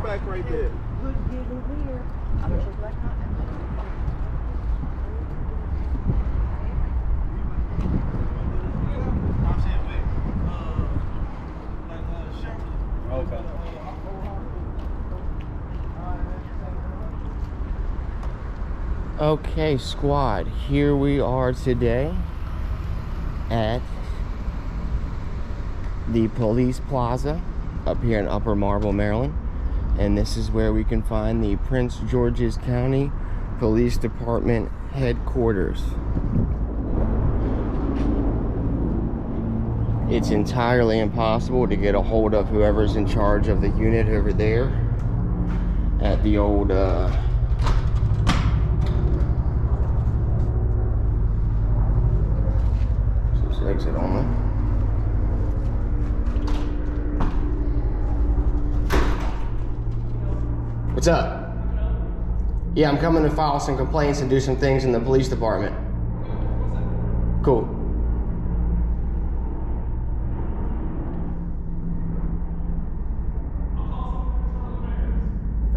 back right there. Good getting clear. I'm gonna check back out. Okay. Okay, squad, here we are today at the police plaza up here in Upper Marble, Maryland, and this is where we can find the Prince George's County Police Department headquarters. It's entirely impossible to get a hold of whoever's in charge of the unit over there at the old exit only. What's up? Yeah, I'm coming to file some complaints and do some things in the police department. Cool.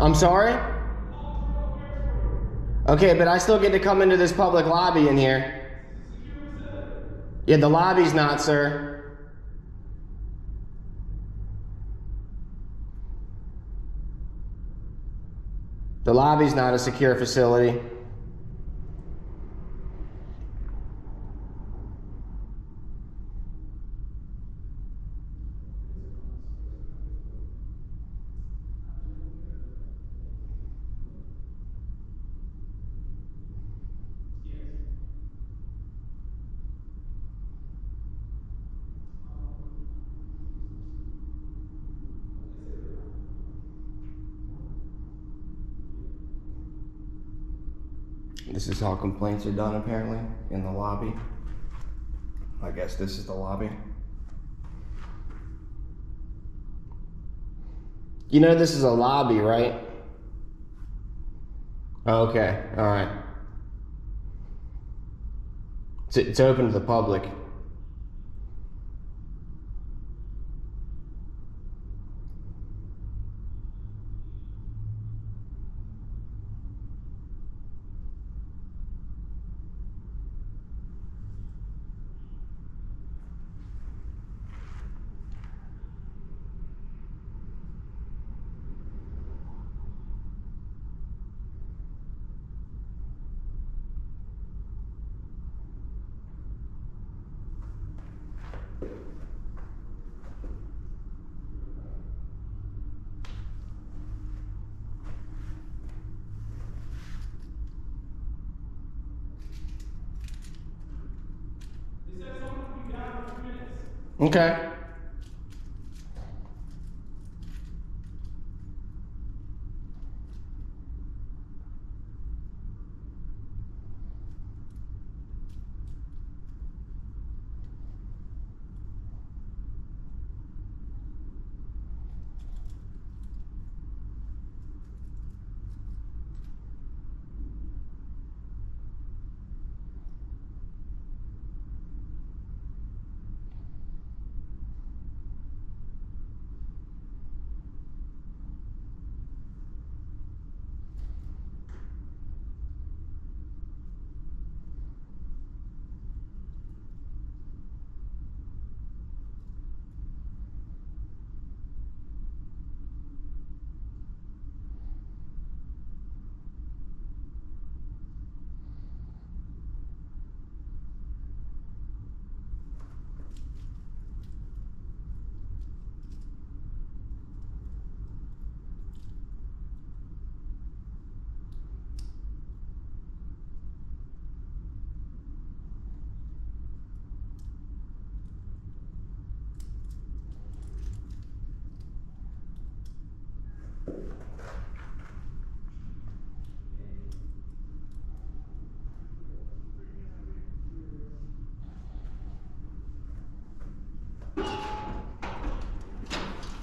I'm sorry? Okay, but I still get to come into this public lobby in here. Yeah, the lobby's not, sir. The lobby's not a secure facility. This is how complaints are done, apparently, in the lobby. I guess this is the lobby. You know this is a lobby, right? Okay, all right. It's open to the public. Okay.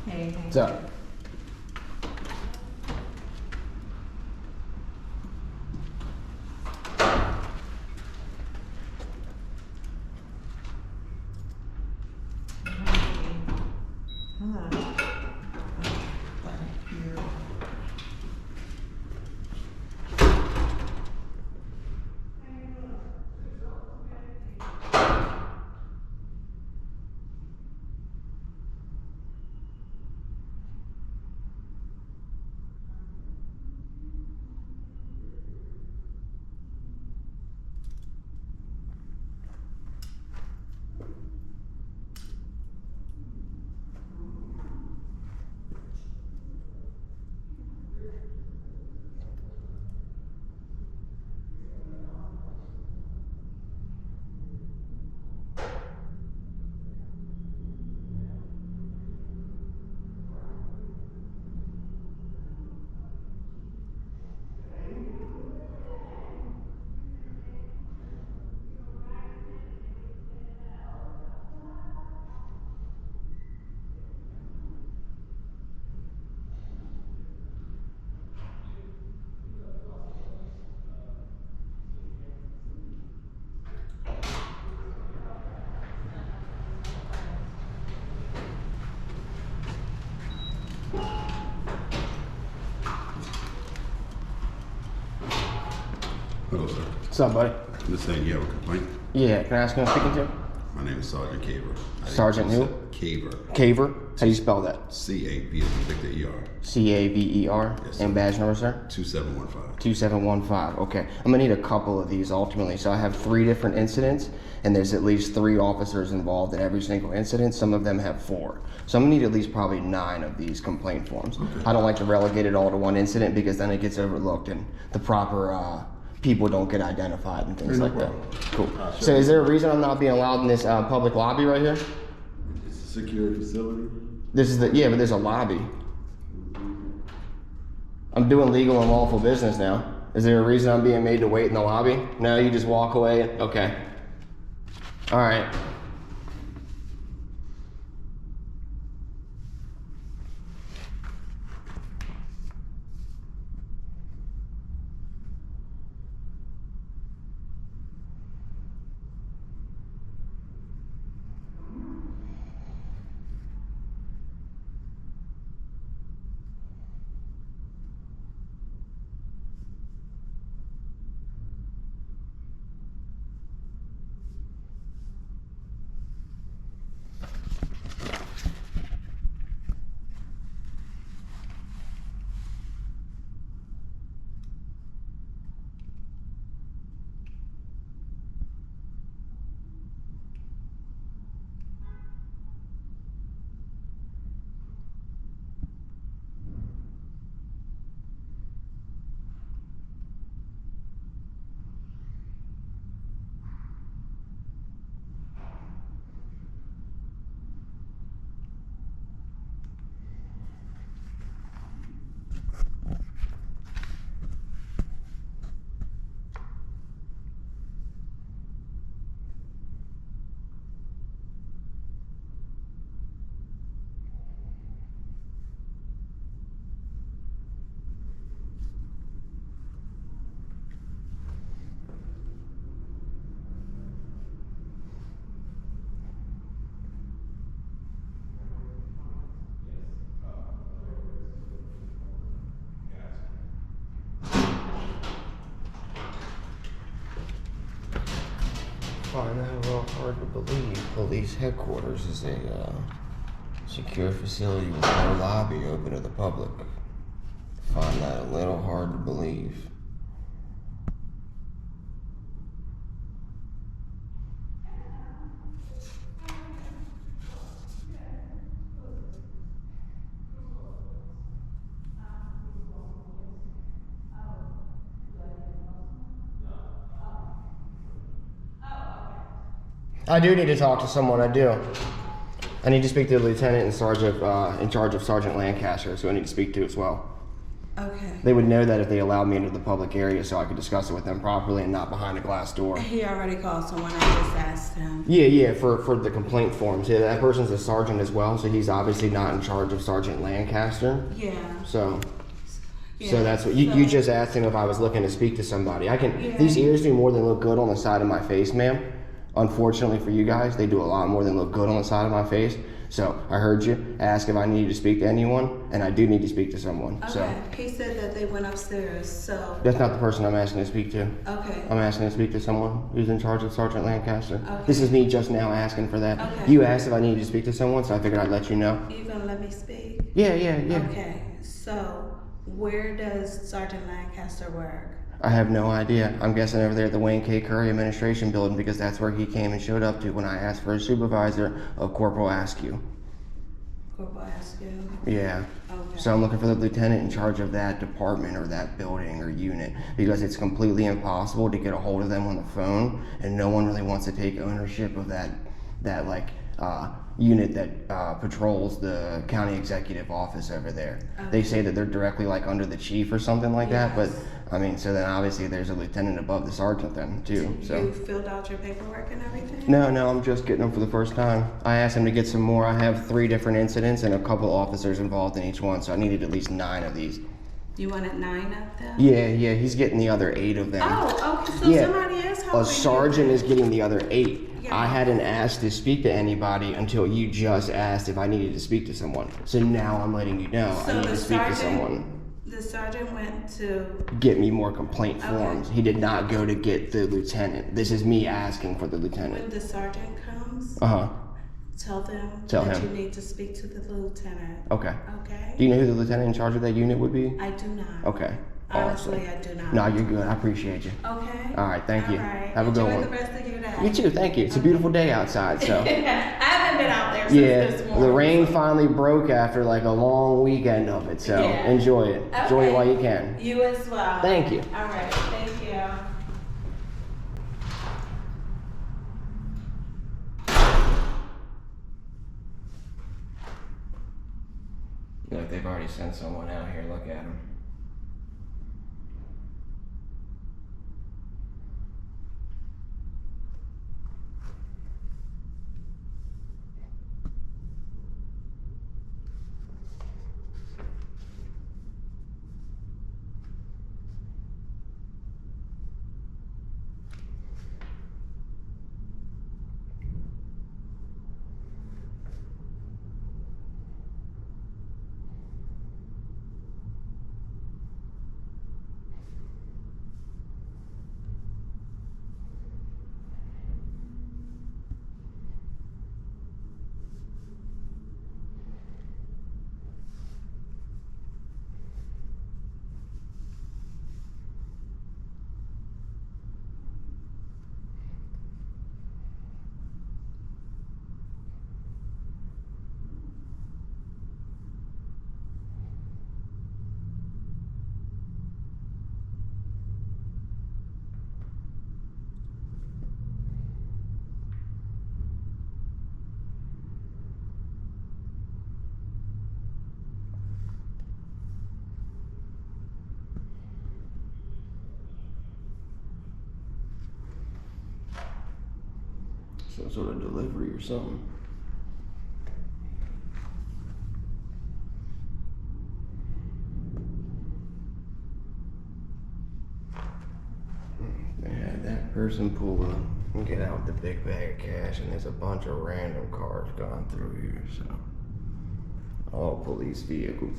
Hey. What's up? Hello, sir. What's up, buddy? Just saying you have a complaint. Yeah, can I ask who I'm speaking to? My name is Sergeant Caver. Sergeant who? Caver. Caver? How do you spell that? C-A-V as in Victor E-R. C-A-V-E-R? Yes, sir. And badge number, sir? 2715. 2715. Okay. I'm gonna need a couple of these ultimately. So I have 3 different incidents, and there's at least 3 officers involved in every single incident. Some of them have 4. So I'm gonna need at least probably 9 of these complaint forms. Okay. I don't like to relegate it all to one incident because then it gets overlooked and the proper people don't get identified and things like that. Cool. So is there a reason I'm not being allowed in this public lobby right here? It's a secure facility. This is the, yeah, but there's a lobby. I'm doing legal and lawful business now. Is there a reason I'm being made to wait in the lobby? No, you just walk away? Okay. All right. Find that a little hard to believe. Police headquarters is a secure facility with no lobby open to the public. Find that a little hard to believe. I do need to talk to someone, I do. I need to speak to the lieutenant in charge of Sergeant Lancaster, so I need to speak to as well. Okay. They would know that if they allowed me into the public area so I could discuss it with them properly and not behind a glass door. He already called someone, I just asked him. Yeah, for the complaint forms. Yeah, that person's a sergeant as well, so he's obviously not in charge of Sergeant Lancaster. Yeah. So Yeah, that's what, you just asked him if I was looking to speak to somebody. These ears do more than look good on the side of my face, ma'am. Unfortunately for you guys, they do a lot more than look good on the side of my face. So I heard you ask if I needed to speak to anyone, and I do need to speak to someone. Okay. So He said that they went upstairs, so. that's not the person I'm asking to speak to. Okay. I'm asking to speak to someone who's in charge of Sergeant Lancaster. Okay. This is me just now asking for that. Okay. You asked if I needed to speak to someone, so I figured I'd let you know. You gonna let me speak? Yeah. Okay, so where does Sergeant Lancaster work? I have no idea. I'm guessing over there at the Wayne K. Curry Administration Building because that's where he came and showed up to when I asked for a supervisor of Corporal ASKEW. Corporal ASKEW? Yeah. Okay. So I'm looking for the lieutenant in charge of that department or that building or unit because it's completely impossible to get a hold of them on the phone and no one really wants to take ownership of that unit that patrols the county executive office over there. Okay. They say that they're directly like under the chief or something like that, but Yes. I mean, so then obviously there's a lieutenant above the sergeant then too. So You filled out your paperwork and everything? no, I'm just getting them for the first time. I asked him to get some more. I have 3 different incidents and a couple officers involved in each one, so I needed at least 9 of these. You wanted 9 of them? Yeah, he's getting the other 8 of them. Oh, okay, so Yeah. somebody else helping A sergeant you. is getting the other 8. Yeah. I hadn't asked to speak to anybody until you just asked if I needed to speak to someone. So now I'm letting you know So I need the to speak to sergeant- someone. The sergeant went to, get me more complaint Okay. forms. He did not go to get the lieutenant. This is me asking for the when lieutenant. the sergeant comes, Uh-huh. tell them Tell that him. you need to speak to the lieutenant. Okay. Okay? Do you know who the lieutenant in charge of that unit would be? I do not. Okay. Honestly, Awesome. I do not. No, you're good. I appreciate you. Okay? All right, thank you. All right. Have a good Enjoy one. the rest of your day. You too, thank you. It's a beautiful day outside, so. I haven't been out there since Yeah, this morning. the rain finally broke after like a long weekend of it, so Yeah. enjoy it. Enjoy it Okay. while you can. You as well. Thank you. All right. Thank you. Look, they've already sent someone out here. Look at them. Some sort of delivery or something. They had that person pull up and get out the big bag of cash, and there's a bunch of random cars gone through here, so. All police vehicles.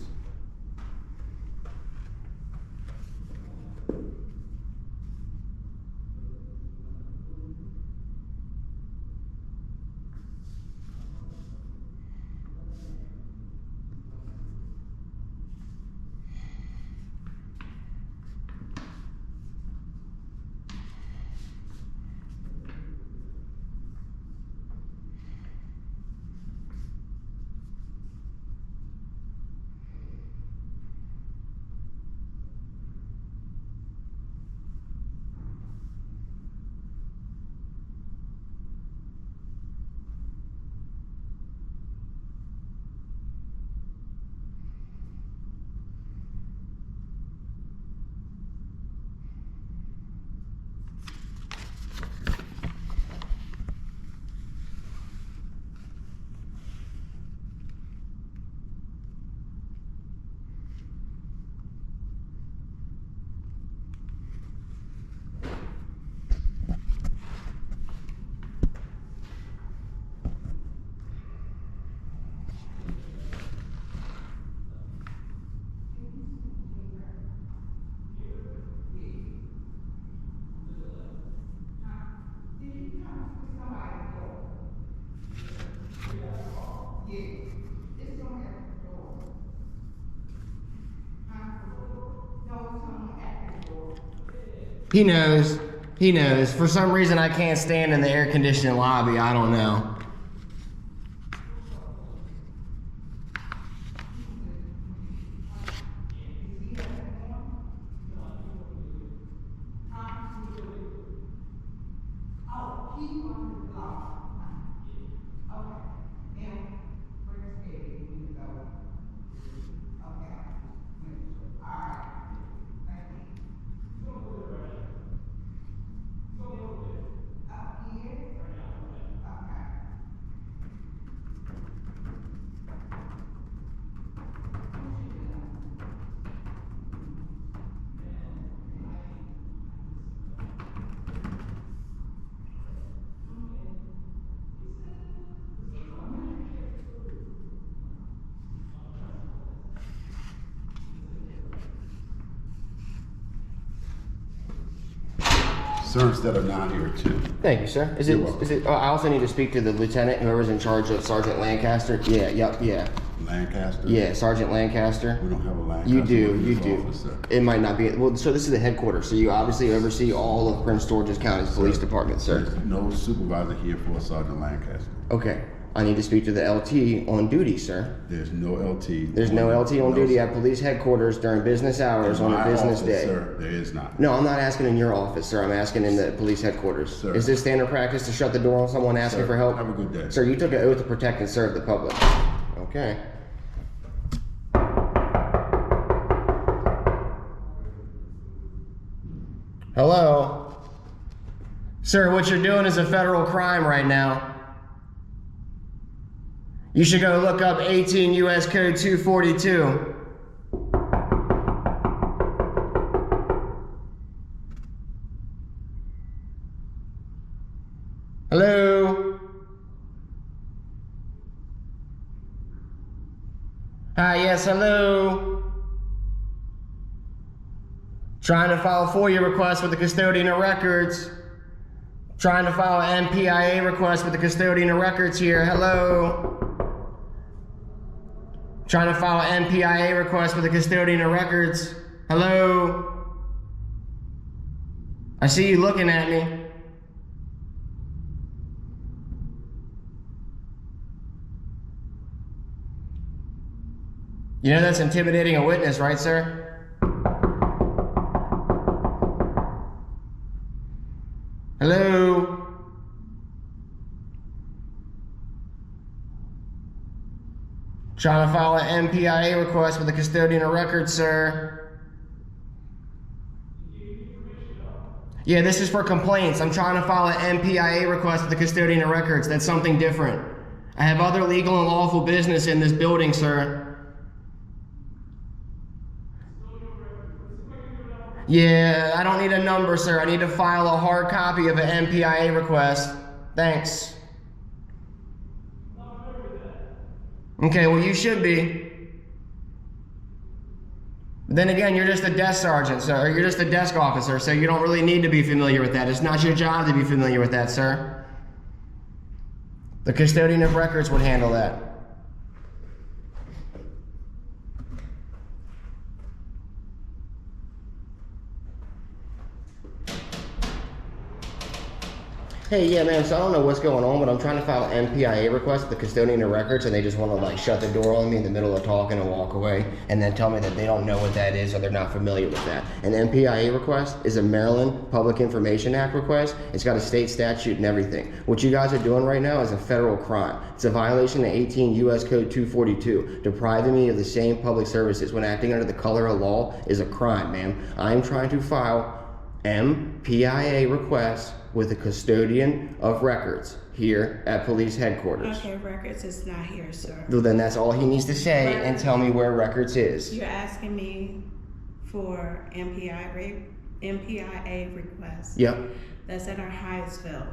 He knows. He knows. For some reason, I can't stand in the air-conditioned lobby. I don't know. Certain that are not here too. Thank you, sir. Is You're it? welcome. Is it? I also need to speak to the lieutenant, whoever's in charge of Sergeant Lancaster. Yeah. Yep. Yeah. Lancaster? Yeah. Sergeant Lancaster. We don't have a Lancaster. You do. in You this do. office, sir. It might not be. Well, so this is the headquarters. So you obviously oversee all of Prince George's County's police department, sir. There's no supervisor here for Sergeant Lancaster. Okay. I need to speak to the LT on duty, sir. There's no LT. There's no LT on No, duty sir. at police headquarters during business hours In on a my business office, day. Sir, there is not. No, I'm not asking in your office, sir. I'm asking in the police headquarters. Sir. Is this standard practice to shut the door on someone asking Sir, for help? have a good day. Sir, you took an oath to protect and serve the public. Okay. Hello? Sir, what you're doing is a federal crime right now. You should go look up 18 U.S. Code 242. Hello? Hi, yes, hello? Trying to file a FOIA request with the custodian of records. Trying to file an MPIA request with the custodian of records here. Hello? Trying to file an MPIA request with the custodian of records. Hello? I see you looking at me. You know that's intimidating a witness, right, sir? Hello? Trying to file an MPIA request with the custodian of records, sir. Yeah, this is for complaints. I'm trying to file an MPIA request with the custodian of records. That's something different. I have other legal and lawful business in this building, sir. Yeah, I don't need a number, sir. I need to file a hard copy of an MPIA request. Thanks. Okay, well, you should be. Then again, you're just a desk sergeant, sir. Or you're just a desk officer, so you don't really need to be familiar with that. It's not your job to be familiar with that, sir. The custodian of records would handle that. Hey, yeah, man, so I don't know what's going on, but I'm trying to file an MPIA request with the custodian of records, and they just want to, like, shut the door on me in the middle of talking and walk away, and then tell me that they don't know what that is or they're not familiar with that. An MPIA request is a Maryland Public Information Act request. It's got a state statute and everything. What you guys are doing right now is a federal crime. It's a violation of 18 U.S. Code 242. Depriving me of the same public services when acting under the color of law is a crime, ma'am. I'm trying to file MPIA requests with the custodian of records here at police headquarters. Okay, records is not here, sir. Well, then that's all he needs to say and tell me where records is. You're asking me for MPIA request. Yep. That's at our Hyattsville.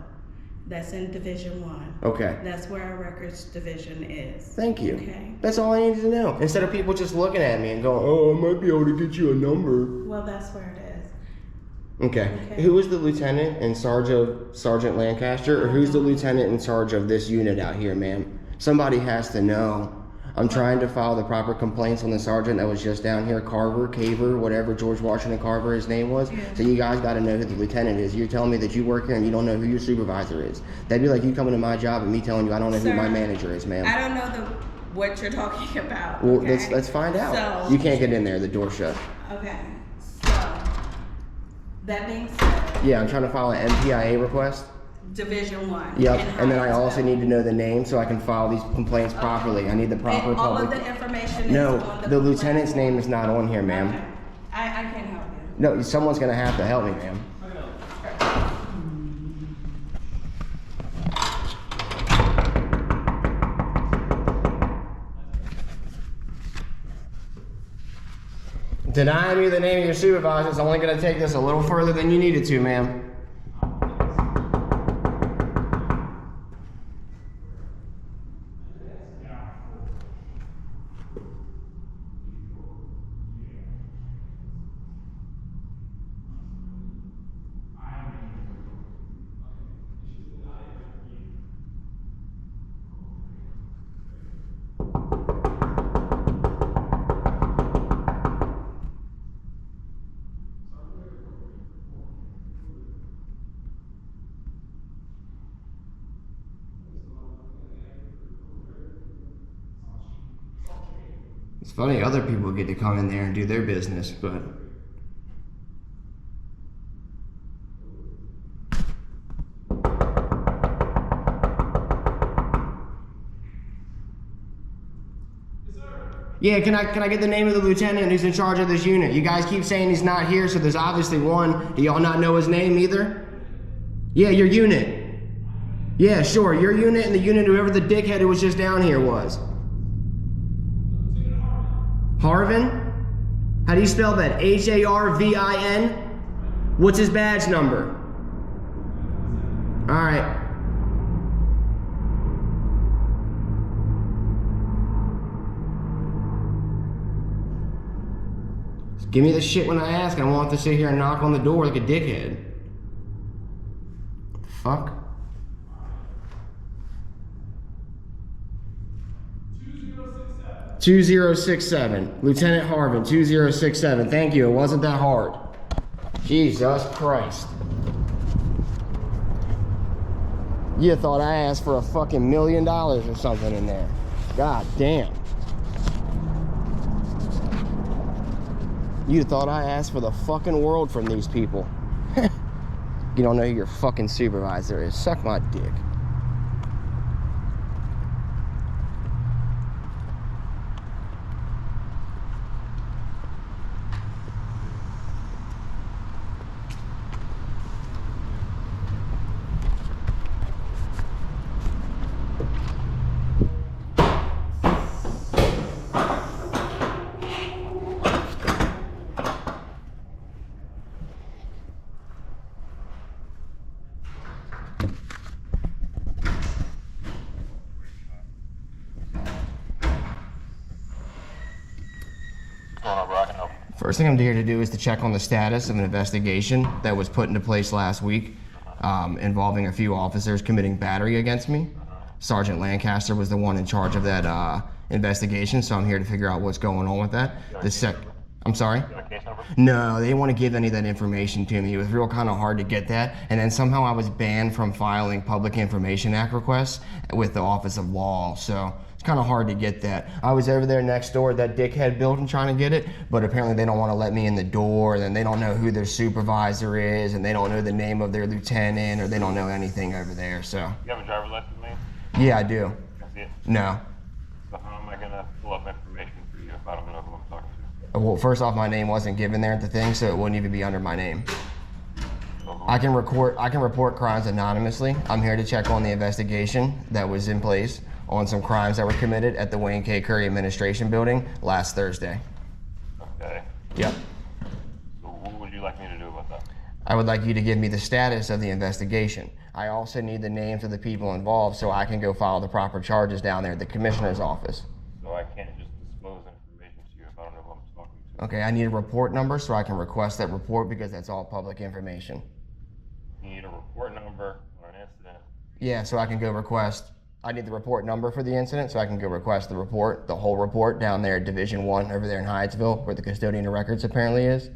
That's in Division 1. Okay. That's where our records division is. Thank you. Okay. That's all I needed to know. Instead of people just looking at me and going, oh, I might be able to get you a number. Well, that's where it is. Okay. Okay. Who is the lieutenant in charge of Sergeant Lancaster, or who's the lieutenant in charge of this unit out here, ma'am? Somebody has to know. I'm trying to file the proper complaints on the sergeant that was just down here, Caver, whatever George Washington Carver his name was. Yeah. So you guys got to know who the lieutenant is. You're telling me that you work here and you don't know who your supervisor is. That'd be like you coming to my job and me telling you I don't know who Sir, my manager is, ma'am. I don't know what you're talking about. Well, okay? let's find out. So, You can't get in there. The door's shut. Okay. So, that being said, Yeah, I'm trying to file an MPIA request. Division 1. Yep, in and then I also Hyattsville. need to know the name so I can file these complaints properly. I need the proper And all of public. the information No, is on the the lieutenant's name is not on here, ma'am. Okay. I can't help you. No, someone's gonna have to help me, ma'am. Denying me the name of your supervisor is only gonna take this a little further than you needed to, ma'am. funny, other people get to come in there and do their business, but... Yeah, can I get the name of the lieutenant who's in charge of this unit? You guys keep saying he's not here, so there's obviously one. Do y'all not know his name either? Yeah, your unit. Yeah, sure, your unit and the unit whoever the dickhead who was just down here was. Harvin? How do you spell that? H-A-R-V-I-N? What's his badge number? All right. Give me the shit when I ask. I won't have to sit here and knock on the door like a dickhead. What the fuck? 2067. Lieutenant Harvin, 2067. Thank you. It wasn't that hard. Jesus Christ. You thought I asked for a fucking $1 million or something in there. God damn. You thought I asked for the fucking world from these people. You don't know who your fucking supervisor is. Suck my dick. First thing I'm here to do is to check on the status of an investigation that was put into place last week involving a few officers committing battery against me. Sergeant Lancaster was the one in charge of that investigation, so I'm here to figure out what's going on with that. I'm sorry? No, they didn't want to give any of that information to me. It was real kind of hard to get that. And then somehow I was banned from filing Public Information Act requests with the Office of Law, so it's kind of hard to get that. I was over there next door at that dickhead building trying to get it, but apparently they don't want to let me in the door, and then they don't know who their supervisor is, and they don't know the name of their lieutenant, or they don't know anything over there, so. You have a driver's license, man? Yeah, I do. Can I see it? No. So how am I gonna pull up information for you if I don't know who I'm talking to? Well, first off, my name wasn't given there at the thing, so it wouldn't even be under my name. I can report crimes anonymously. I'm here to check on the investigation that was in place on some crimes that were committed at the Wayne K. Curry Administration Building last Thursday. Okay. Yep. So what would you like me to do about that? I would like you to give me the status of the investigation. I also need the names of the people involved so I can go file the proper charges down there at the commissioner's office. So I can't just disclose information to you if I don't know who I'm talking to. Okay, I need a report number so I can request that report because that's all public information. You need a report number or an incident. Yeah, so I can go request. I need the report number for the incident so I can go request the report, the whole report down there at Division 1 over there in Hyattsville where the custodian of records apparently is,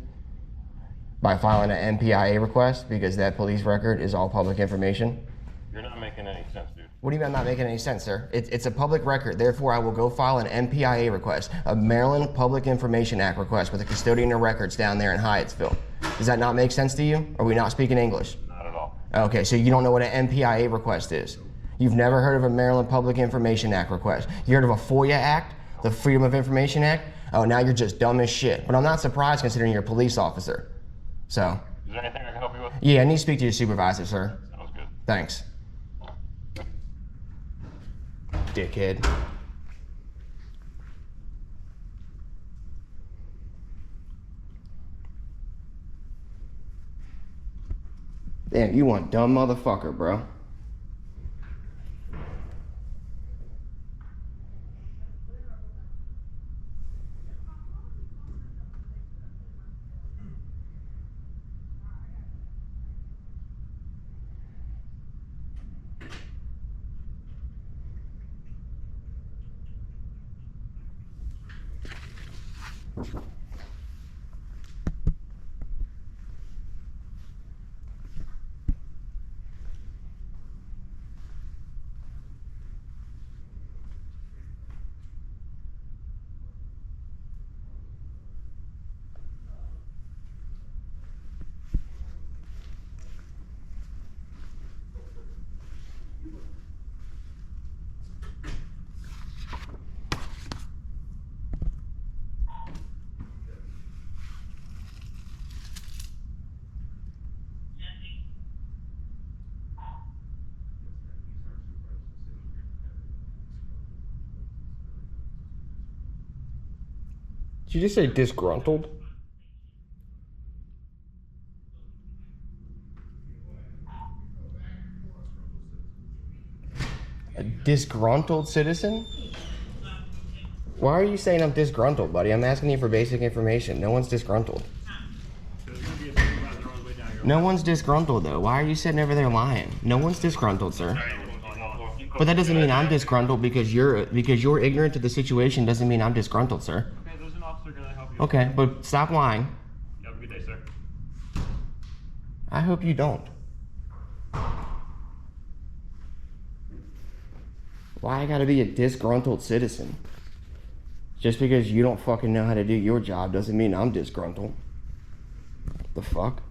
by filing an MPIA request because that police record is all public information. You're not making any sense, dude. What do you mean I'm not making any sense, sir? It's a public record, therefore I will go file an MPIA request, a Maryland Public Information Act request with the custodian of records down there in Hyattsville. Does that not make sense to you? Are we not speaking English? Not at all. Okay, so you don't know what an MPIA request is. You've never heard of a Maryland Public Information Act request. You heard of a FOIA Act, the Freedom of Information Act? Oh, now you're just dumb as shit. But I'm not surprised considering you're a police officer. So. Is there anything I can help you with? Yeah, I need to speak to your supervisor, sir. Sounds good. Thanks. Dickhead. Damn, you one dumb motherfucker, bro. Did you just say disgruntled? A disgruntled citizen? Why are you saying I'm disgruntled, buddy? I'm asking you for basic information. No one's disgruntled. No one's disgruntled, though. Why are you sitting over there lying? No one's disgruntled, sir. But that doesn't mean I'm disgruntled because you're ignorant to the situation. Doesn't mean I'm disgruntled, sir. Okay, there's an officer gonna help you. Okay, but stop lying. Have a good day, sir. I hope you don't. Why I gotta be a disgruntled citizen? Just because you don't fucking know how to do your job doesn't mean I'm disgruntled. The fuck?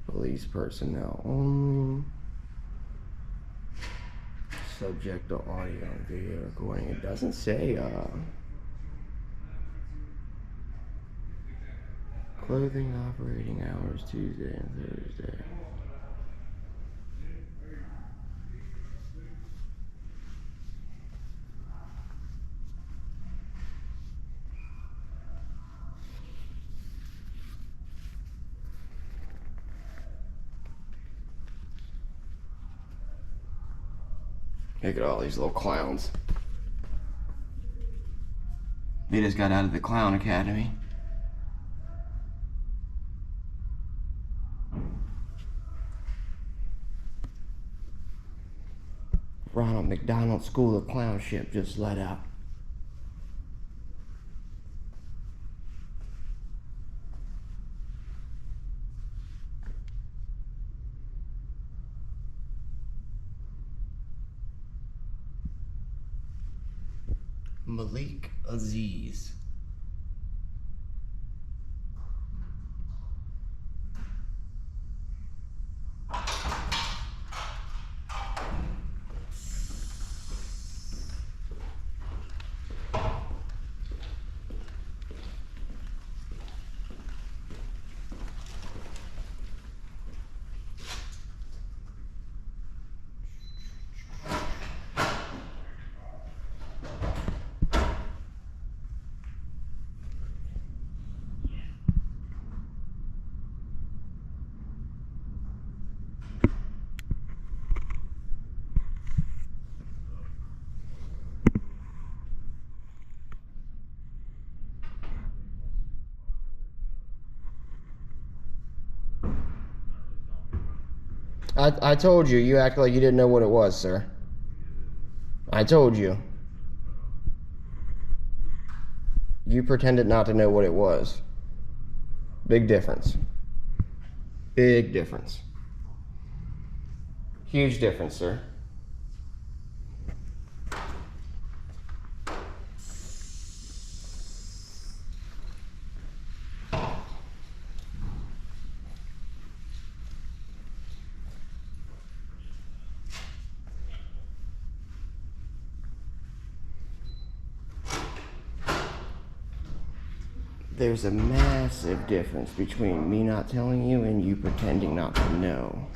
Police personnel only. Subject to audio and video recording. It doesn't say, clothing operating hours Tuesday and Thursday. Look at all these little clowns. They just got out of the clown academy. Ronald McDonald School of Clownship just let out. Malik Aziz. I told you, you act like you didn't know what it was, sir. I told you. You pretended not to know what it was. Big difference. Big difference. Huge difference, sir. There's a massive difference between me not telling you and you pretending not to know.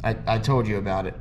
I told you about it.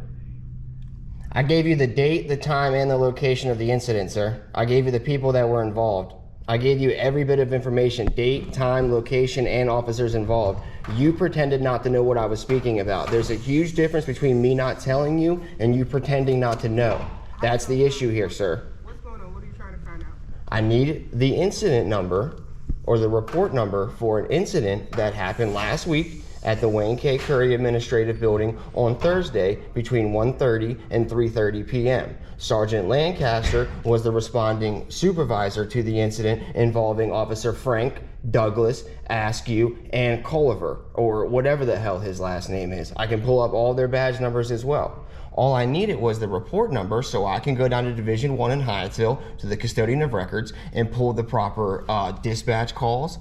I gave you the date, the time, and the location of the incident, sir. I gave you the people that were involved. I gave you every bit of information, date, time, location, and officers involved. You pretended not to know what I was speaking about. There's a huge difference between me not telling you and you pretending not to know. That's the issue here, sir. What's going on? What are you trying to find out? I need the incident number or the report number for an incident that happened last week at the Wayne K. Curry Administrative Building on Thursday between 1:30 and 3:30 p.m. Sergeant Lancaster was the responding supervisor to the incident involving Officer Frank, Douglas, ASKEW, and Culliver, or whatever the hell his last name is. I can pull up all their badge numbers as well. All I needed was the report number so I can go down to Division 1 in Hyattsville to the custodian of records and pull the proper dispatch calls,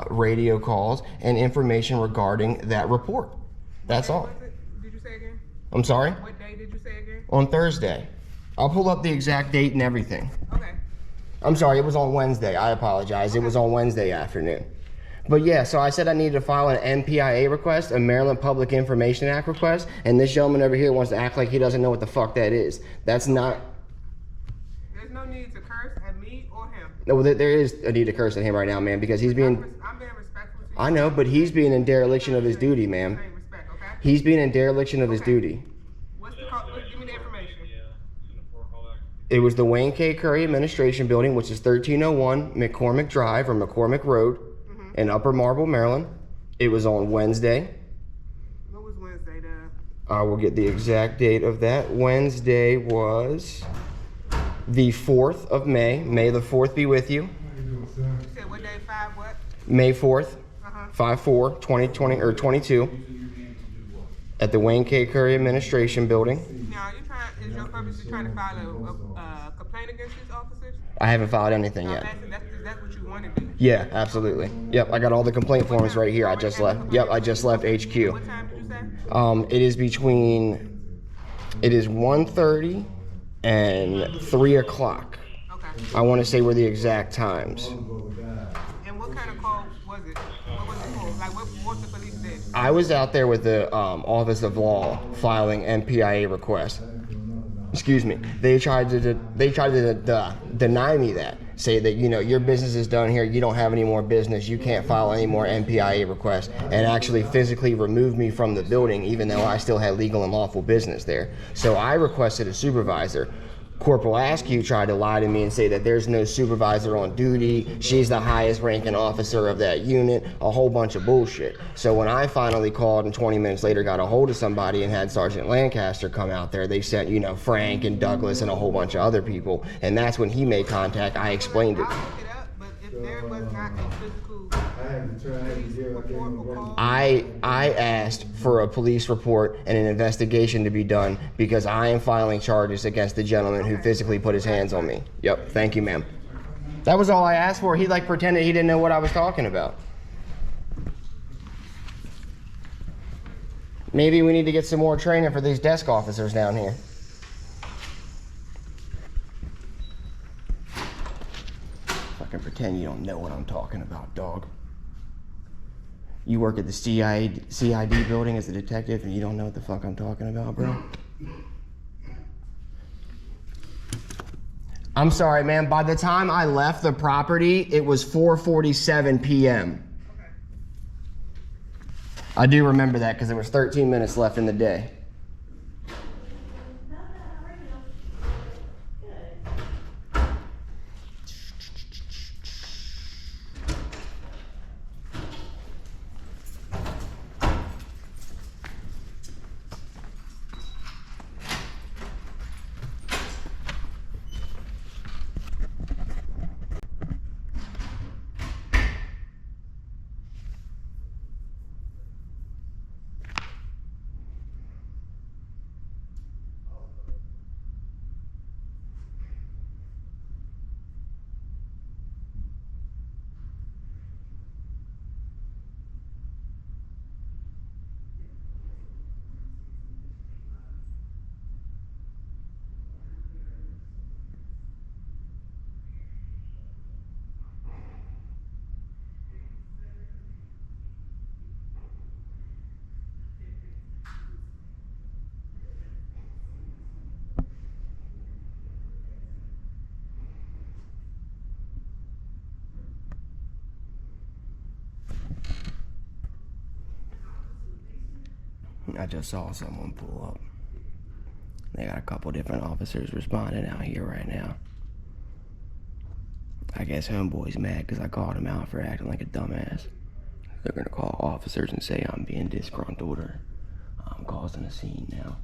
radio calls, and information regarding that report. That's all. Did you say again? I'm sorry? What day did you say again? On Thursday. I'll pull up the exact date and everything. Okay. I'm sorry, it was on Wednesday. I apologize. It was on Wednesday afternoon. But yeah, so I said I needed to file an MPIA request, a Maryland Public Information Act request, and this gentleman over here wants to act like he doesn't know what the fuck that is. That's not... There's no need to curse at me or him. No, there is a need to curse at him right now, man, because he's being... I'm being respectful to you. I know, but he's being in dereliction of his duty, man. Same respect, okay? He's being in dereliction of his duty. What's the call? Give me the information. It was the Wayne K. Curry Administration Building, which is 1301 McCormick Drive or McCormick Road in Upper Marble, Maryland. It was on Wednesday. What was Wednesday? I will get the exact date of that. Wednesday was the 4th of May. May the 4th be with you. You said what day? 5 what? May 4th, 5/4/2020 or 22 at the Wayne K. Curry Administration Building. Now, is your purpose trying to file a complaint against these officers? I haven't filed anything yet. That's what you want to do. Yeah, absolutely. Yep, I got all the complaint forms right here. I just left. Yep, I just left HQ. What time did you say? It is between, it is 1:30 and 3 o'clock. Okay. I want to say were the exact times. And what kind of call was it? What was it for? Like, what the police did? I was out there with the Office of Law filing MPIA requests. Excuse me. They tried to deny me that. Say that, you know, your business is done here. You don't have any more business. You can't file any more MPIA requests, and actually physically remove me from the building, even though I still had legal and lawful business there. So I requested a supervisor. Corporal ASKEW tried to lie to me and say that there's no supervisor on duty. She's the highest ranking officer of that unit, a whole bunch of bullshit. So when I finally called and 20 minutes later got a hold of somebody and had Sergeant Lancaster come out there, they sent, you know, Frank and Douglas and a whole bunch of other people. And that's when he made contact. I explained it. I'll look it up, but if there was not a physical police report or call, I asked for a police report and an investigation to be done because I am filing charges against the gentleman who physically put his hands on me. Yep, thank you, ma'am. That was all I asked for. He like pretended he didn't know what I was talking about. Maybe we need to get some more training for these desk officers down here. Fucking pretend you don't know what I'm talking about, dog. You work at the CID building as a detective and you don't know what the fuck I'm talking about, bro? I'm sorry, man. By the time I left the property, it was 4:47 p.m. I do remember that because there was 13 minutes left in the day. I just saw someone pull up. They got a couple different officers responding out here right now. I guess homeboy's mad because I called him out for acting like a dumbass. They're gonna call officers and say I'm being disgruntled or I'm causing a scene now.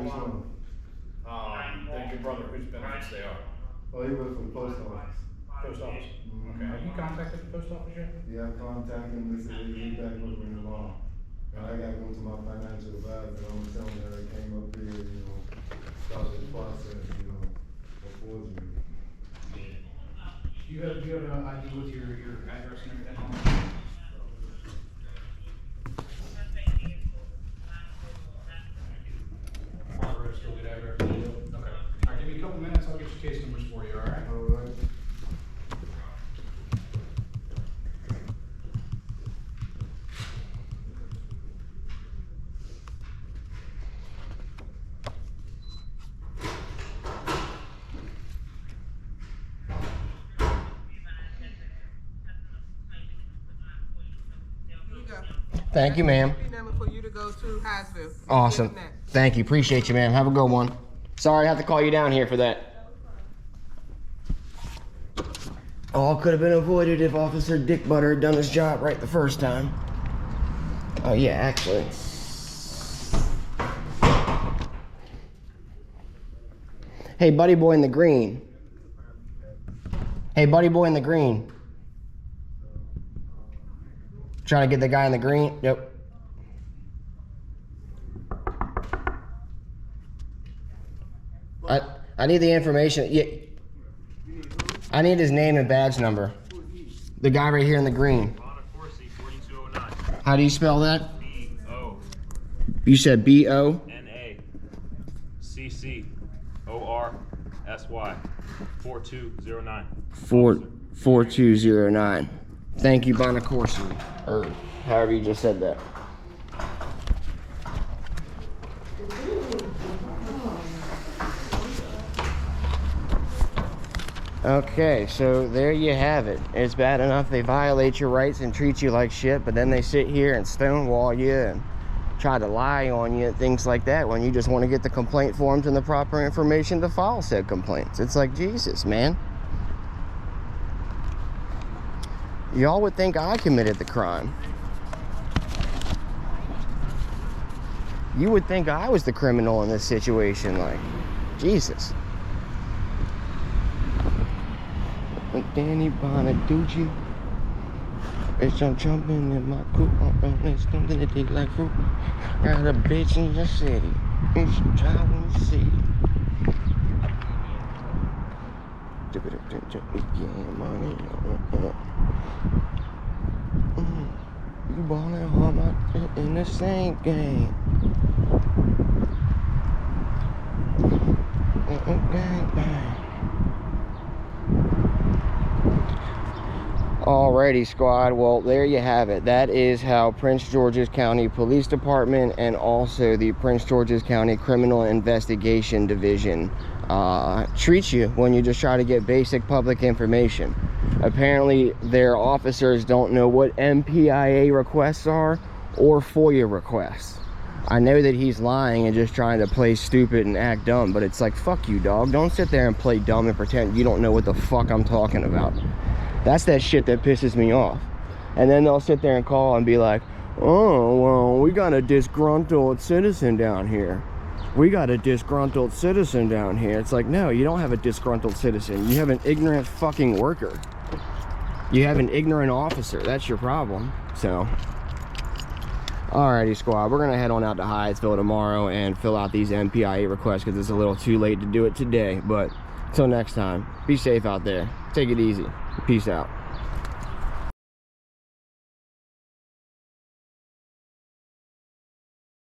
Which one? Then your brother, whose benefits they are. Oh, he works for the post office. Post office? Okay, have you contacted the post office yet? Yeah, I contacted him, they said he'll be back with me tomorrow. And I gotta go to my financial advisor, and I'm telling her I came up here, you know, start this process, you know, of forgery. Do you have an ID with your address and everything? Barbara, still good address? Okay. All right, give me a couple minutes, I'll get your case numbers for you, all right? All right. Here you go. Thank you, ma'am. Copy number for you to go to Highsville. Awesome. Thank you. Appreciate you, ma'am. Have a good one. Sorry I have to call you down here for that. All could have been avoided if Officer Dick Butter had done his job right the first time. Oh, yeah, actually. Hey, buddy boy in the green. Hey, buddy boy in the green. Trying to get the guy in the green? Yep. I need the information. Yeah. I need his name and badge number. The guy right here in the green. BONACCORSY 4209. How do you spell that? B-O. You said B-O? N-A-C-C-O-R-S-Y 4209. 4209. Thank you, BONACCORSY. Or however you just said that. Okay, so there you have it. It's bad enough they violate your rights and treat you like shit, but then they sit here and stonewall you and try to lie on you and things like that when you just want to get the complaint forms and the proper information to file said complaints. It's like, Jesus, man. Y'all would think I committed the crime. You would think I was the criminal in this situation, like, Jesus. Danny Bonaducci. It's jumping in my coupe. It's something that tastes like fruit. Got a bitch in the city. It's a child in the city. Yeah, money. You ballin' hard in the same game. Gang bang. Alrighty, squad. Well, there you have it. That is how Prince George's County Police Department and also the Prince George's County Criminal Investigation Division treats you when you just try to get basic public information. Apparently, their officers don't know what MPIA requests are or FOIA requests. I know that he's lying and just trying to play stupid and act dumb, but it's like, fuck you, dog. Don't sit there and play dumb and pretend you don't know what the fuck I'm talking about. That's that shit that pisses me off. And then they'll sit there and call and be like, oh, well, we got a disgruntled citizen down here. We got a disgruntled citizen down here. It's like, no, you don't have a disgruntled citizen. You have an ignorant fucking worker. You have an ignorant officer. That's your problem. So, alrighty, squad. We're going to head on out to Hyattsville tomorrow and fill out these MPIA requests because it's a little too late to do it today. But until next time, be safe out there. Take it easy. Peace out.